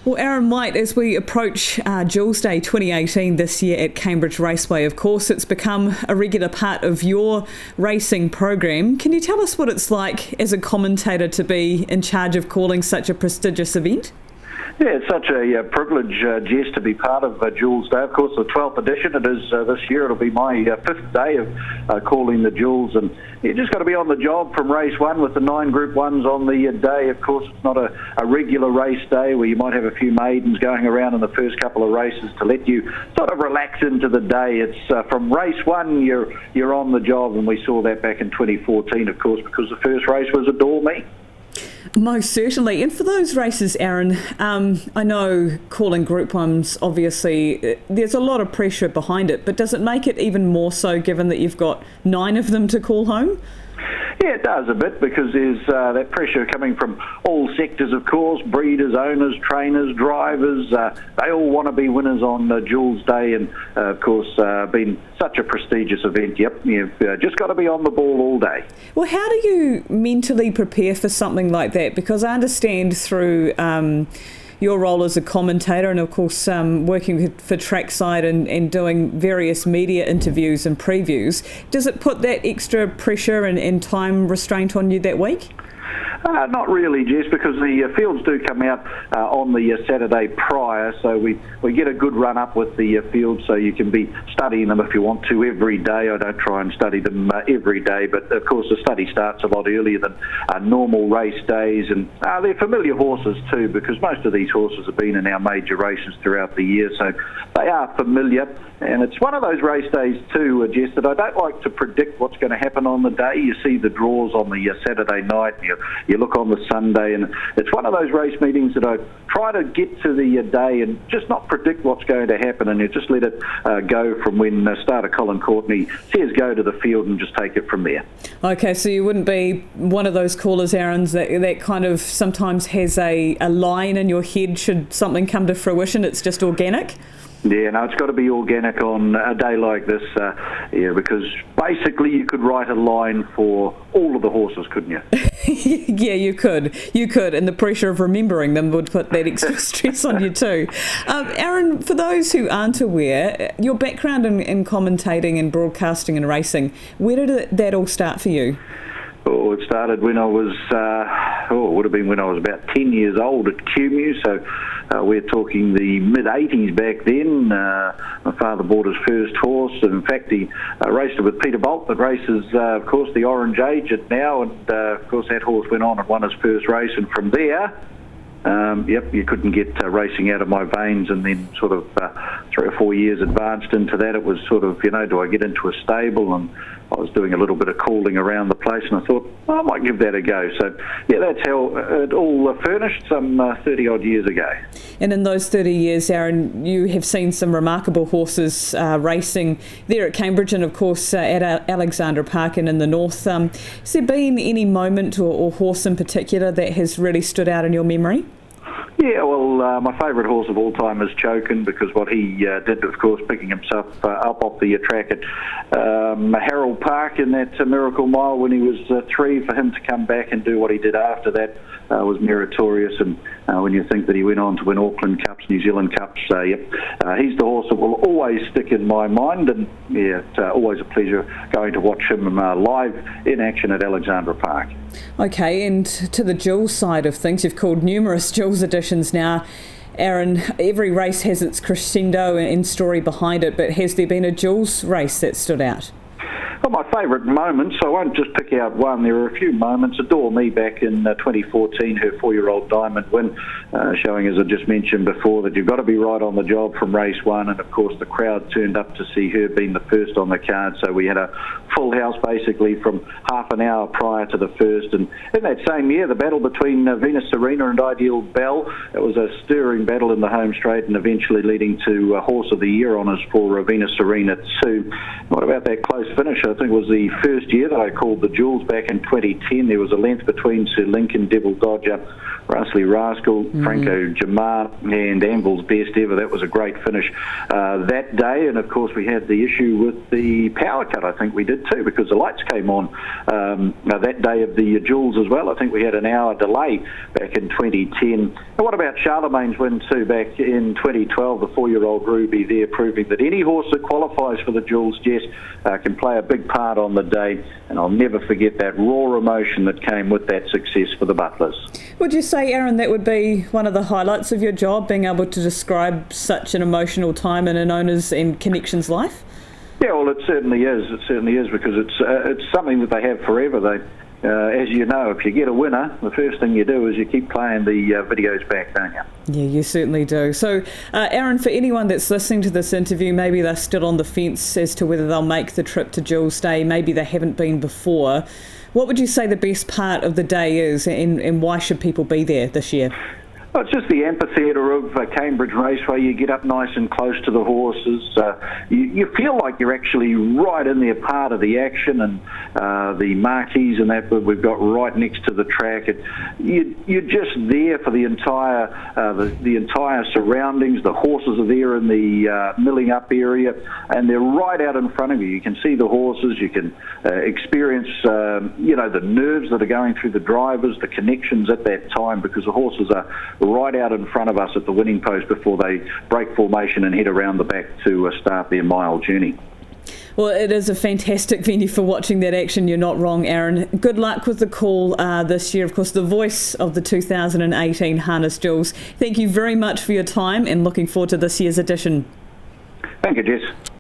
Well, Aaron White, as we approach Jules Day 2018 this year at Cambridge Raceway, of course, it's become a regular part of your racing program. Can you tell us what it's like as a commentator to be in charge of calling such a prestigious event? Yeah, it's such a privilege, Jess, to be part of Jules Day. Of course, the 12th edition it is this year. It'll be my fifth day of calling the Jules, and you just got to be on the job from race one with the 9 Group 1s on the day. Of course, it's not a regular race day where you might have a few maidens going around in the first couple of races to let you sort of relax into the day. It's from race one you're on the job, and we saw that back in 2014, of course, because the first race was Adore Me. Most certainly. And for those races, Aaron, I know calling Group 1s, obviously, there's a lot of pressure behind it, but does it make it even more so given that you've got 9 of them to call home? Yeah, it does a bit, because there's that pressure coming from all sectors, of course, breeders, owners, trainers, drivers. They all want to be winners on Jules Day, and of course, been such a prestigious event. Yep, you've just got to be on the ball all day. Well, how do you mentally prepare for something like that? Because I understand through your role as a commentator and, of course, working for Trackside and doing various media interviews and previews, does it put that extra pressure and time restraint on you that week? Not really, Jess, because the fields do come out on the Saturday prior, so we get a good run up with the fields, so you can be studying them if you want to every day. I don't try and study them every day, but of course the study starts a lot earlier than normal race days, and they're familiar horses too, because most of these horses have been in our major races throughout the year, so they are familiar. And it's one of those race days too, Jess, that I don't like to predict what's going to happen on the day. You see the draws on the Saturday night, you look on the Sunday, and it's one of those race meetings that I try to get to the day and just not predict what's going to happen, and you just let it go from when starter Colin Courtney says go to the field and just take it from there. Okay, so you wouldn't be one of those callers, Aaron, that kind of sometimes has a line in your head should something come to fruition. It's just organic? Yeah, no, it's got to be organic on a day like this, because basically you could write a line for all of the horses, couldn't you? Yeah, you could, and the pressure of remembering them would put that extra stress on you too. Aaron, for those who aren't aware, your background in commentating and broadcasting and racing, where did that all start for you? Oh, it started when I was, it would have been when I was about 10 years old at QMU, so we're talking the mid-80s back then. My father bought his first horse, and in fact he raced it with Peter Bolt, that races, of course, the Orange Age at now, and of course that horse went on and won his first race, and from there, you couldn't get racing out of my veins, and then sort of 3 or 4 years advanced into that, it was sort of, do I get into a stable? And I was doing a little bit of calling around the place, and I thought, I might give that a go. So, yeah, that's how it all furnished some 30-odd years ago. And in those 30 years, Aaron, you have seen some remarkable horses racing there at Cambridge and, of course, at Alexandra Park and in the north. Has there been any moment or horse in particular that has really stood out in your memory? Yeah, well, my favourite horse of all time is Chokin, because what he did, of course, picking himself up off the track at Harold Park in that Miracle Mile when he was 3, for him to come back and do what he did after that was meritorious. And when you think that he went on to win Auckland Cups, New Zealand Cups, he's the horse that will always stick in my mind, and yeah, it's always a pleasure going to watch him live in action at Alexandra Park. Okay, and to the Jules side of things, you've called numerous Jules editions now. Aaron, every race has its crescendo and story behind it, but has there been a Jules race that stood out? Well, my favourite moments, so I won't just pick out one, there are a few moments. Adore Me back in 2014, her 4-year-old Diamond win, showing, as I just mentioned before, that you've got to be right on the job from race one, and of course the crowd turned up to see her being the first on the card, so we had a full house basically from half an hour prior to the first. And in that same year, the battle between Venus Serena and Ideal Bell, it was a stirring battle in the home straight, and eventually leading to Horse of the Year honours for Venus Serena too. What about that close finish? I think it was the first year that I called the Jewels back in 2010. There was a length between Sir Lincoln, Devil Dodger, Rassley Rascal, Franco Jamar and Anvil's Best Ever. That was a great finish that day, and of course we had the issue with the power cut. I think we did too, because the lights came on that day of the Jewels as well. I think we had an hour delay back in 2010. And what about Charlemagne's win too back in 2012, the 4-year-old Ruby there, proving that any horse that qualifies for the Jewels, Jess, can play a big part on the day, and I'll never forget that raw emotion that came with that success for the Butlers. Would you say, Aaron, that would be one of the highlights of your job, being able to describe such an emotional time in an owner's and connection's life? Yeah, well, it certainly is. It certainly is, because it's something that they have forever. They, as you know, if you get a winner, the first thing you do is you keep playing the videos back, don't you? Yeah, you certainly do. So, Aaron, for anyone that's listening to this interview, maybe they're still on the fence as to whether they'll make the trip to Jewels Day, maybe they haven't been before. What would you say the best part of the day is, and why should people be there this year? Well, it's just the amphitheatre of Cambridge Raceway. You get up nice and close to the horses. You feel like you're actually right in there, part of the action, and the marquees and that we've got right next to the track. You're just there for the entire surroundings. The horses are there in the milling up area, and they're right out in front of you. You can see the horses. You can experience, the nerves that are going through the drivers, the connections at that time, because the horses are right out in front of us at the winning post before they break formation and head around the back to start their mile journey. Well, it is a fantastic venue for watching that action. You're not wrong, Aaron. Good luck with the call this year. Of course, the voice of the 2018 Harness Jewels. Thank you very much for your time, and looking forward to this year's edition. Thank you, Jess.